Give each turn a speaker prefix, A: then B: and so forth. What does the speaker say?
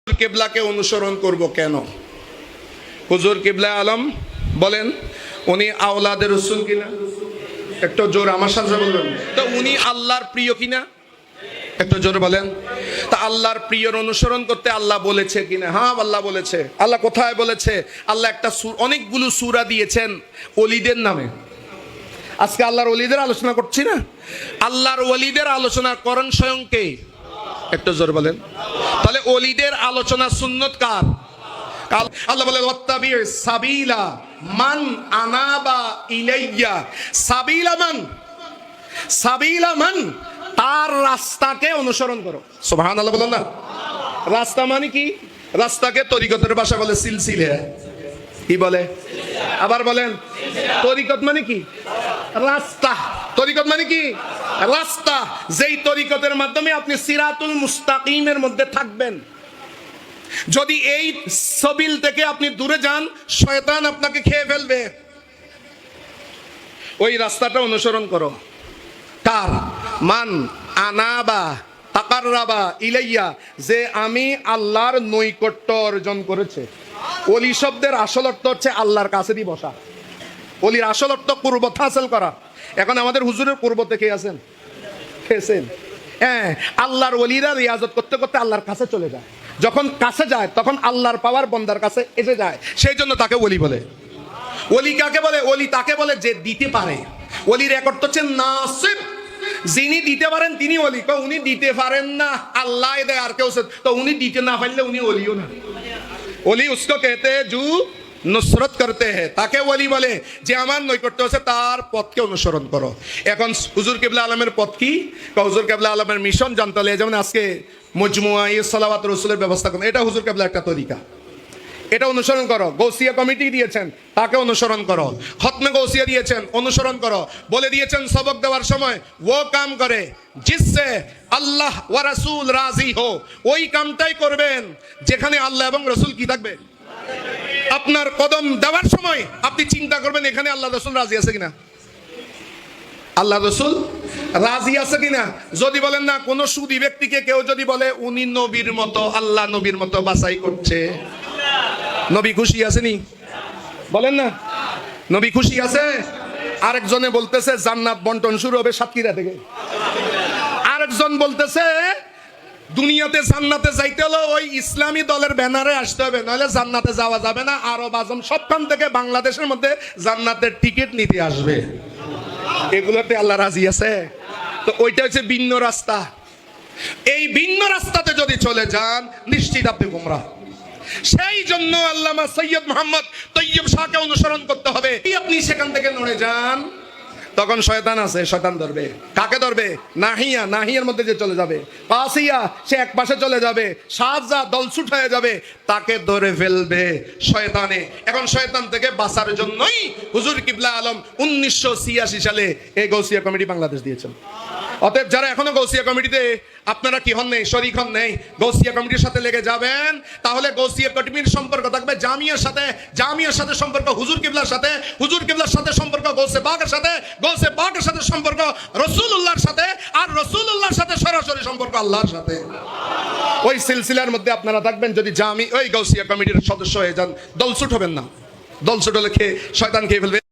A: কেবলাকে অনুসরণ করব কেন? হুজুর কিবলা আলম বলেন উনি আওলাদের রাসূল কিনা? একটু জোর আমার সাথে বলবেন তো। উনি আল্লাহর প্রিয় কিনা? একটু জোর বলেন। তা আল্লাহর প্রিয়র অনুসরণ করতে আল্লাহ বলেছে কিনা? হ্যাঁ, আল্লাহ বলেছে। আল্লাহ কোথায় বলেছে? আল্লাহ একটা অনেকগুলো সূরা দিয়েছেন ওলিদের নামে। আজকে আল্লাহর ওলিদের আলোচনা করছি না, আল্লাহর ওলিদের আলোচনা করেন স্বয়ং কে? একটু জোর বলেন। তাহলে ওলিদের আলোচনা সুন্নত কার? আল্লাহ বলে ওয়াত্তাবি সাবিলা মান আনাবা ইলাইয়া। সাবিলা মান, সাবিলা মান, তার রাস্তাকে অনুসরণ করো। সুবহানাল্লাহ বলেন না। রাস্তা মানে কি? রাস্তাকে তরিকতের ভাষা বলে সিলসিলা। কি বলে? আবার বলেন। তরিকত মানে কি? রাস্তা। তরিকত মানে কি? রাস্তা। যেই তরিকতের মাধ্যমে আপনি সিরাতুল মুস্তাকিমের মধ্যে থাকবেন। যদি এই সবিল থেকে আপনি দূরে যান, শয়তান আপনাকে খেয়ে ফেলবে। ওই রাস্তাটা অনুসরণ করো। কার? মান আনাবা তাকাররাবা ইলাইয়া, যে আমি আল্লাহর নৈকট্য অর্জন করেছে। ওলি শব্দের আসল অর্থ হচ্ছে আল্লাহর কাছে দিয়ে বসা। ওলির আসল অর্থ কুরবত হাসিল করা। এখন আমাদের হুজুরের কুরবতে কে আছেন? খেয়েছেন। হ্যাঁ, আল্লাহর ওলিরা রিয়াজত করতে করতে আল্লাহর কাছে চলে যায়। যখন কাছে যায় তখন আল্লাহর পাওয়ার বন্দার কাছে এসে যায়, সেই জন্য তাকে ওলি বলে। ওলি কাকে বলে? ওলি তাকে বলে যে দিতে পারে। ওলির এক অর্থ হচ্ছে নাসির, যিনি দিতে পারেন তিনি ওলি। উনি দিতে পারেন না, আল্লাহ দেয় আর কেউ। তো উনি দিতে না পারলে উনি ওলিও না। ওলি উসকো कहते हैं जो নুসরত করতে हैं, তাকে ওলি বলে। যে আমার নৈকট্য আছে তার পথকে অনুসরণ করো। এখন হুজুর কিবলা আলমের পথ কি? হুজুর কিবলা আলমের মিশন জানতে হলে যেমন আজকে মজমুয়া সালাওয়াত রাসূলের ব্যবস্থা করুন, এটা হুজুর কিবলা একটা তরিকা, এটা অনুসরণ করো। গৌসিয়া কমিটি দিয়েছেন, তাকে অনুসরণ করো। খতমে গৌসিয়া দিয়েছেন, অনুসরণ করো। বলে দিয়েছেন সবক দেওয়ার সময় ও কাম করে জিসসে আল্লাহ ওয়া রাসূল রাজি হো, ওই কামটাই করবেন যেখানে আল্লাহ এবং রাসূল কি থাকবে। আপনার কদম দেওয়ার সময় আপনি চিন্তা করবেন এখানে আল্লাহ রাসূল রাজি আছে কিনা, আল্লাহ রাসূল রাজি আছে কিনা। যদি বলেন না, কোন সুদী ব্যক্তিকে কেউ যদি বলে উনি নবীর মতো, আল্লাহ নবীর মতো বাছাই করছে, নবী খুশি আছেনি? বলেন না, নবী খুশি আছে? আরেকজনে বলতেছে জান্নাত বন্টন শুরু হবে সাতক্ষীরা থেকে। আরেকজন বলতেছে দুনিয়াতে জান্নাতে যাইতে হলে ওই ইসলামী দলের ব্যানারে আসতে হবে, নাহলে জান্নাতে যাওয়া যাবে না। আরব আজম সবখান থেকে বাংলাদেশের মধ্যে জান্নাতের টিকিট নিতে আসবে। এগুলোতে আল্লাহ রাজি আছে? তো ওইটা হচ্ছে ভিন্ন রাস্তা। এই ভিন্ন রাস্তাতে যদি চলে যান, নিশ্চিত আপনি গোমরাহ। সেই জন্য আল্লামা সৈয়দ মোহাম্মদ তৈয়ব শাহকে অনুসরণ করতে হবে। আপনি সেখান থেকে নড়ে যান, তখন শয়তান আছে, শয়তান ধরবে। কাকে ধরবে? নাহিয়া, নাহিয়ার মধ্যে যে চলে যাবে। পাসিয়া, সে এক পাশে চলে যাবে। সাজা দলছুট হয়ে যাবে, তাকে ধরে ফেলবে শয়তানে। এখন শয়তান থেকে বাঁচার জন্যই হুজুর কিবলা আলম 1986 সালে এই গৌসিয়া কমিটি বাংলাদেশ দিয়েছেন। অতএব যারা এখনো গৌসিয়া কমিটিতে আপনারা কি হন নেই, শরীক হন নেই, গৌসিয়া কমিটির সাথে লেগে যাবেন। তাহলে গৌসিয়া কমিটির সম্পর্ক থাকবে জামিয়ার সাথে, জামিয়ার সাথে সম্পর্ক হুজুর কিবলার সাথে, হুজুর কিবলার সাথে সম্পর্ক গৌসে পাকের সাথে, গৌসে পাকের সাথে সম্পর্ক রাসূলুল্লাহর সাথে, আর রাসূলুল্লাহর সাথে সরাসরি সম্পর্ক আল্লাহর সাথে। ওই সিলসিলার মধ্যে আপনারা থাকবেন। যদি জামি ওই গৌসিয়া কমিটির সদস্য হয়ে যান, দলছুট হবেন না। দলছুট হলে শয়তান খেয়ে ফেলবে।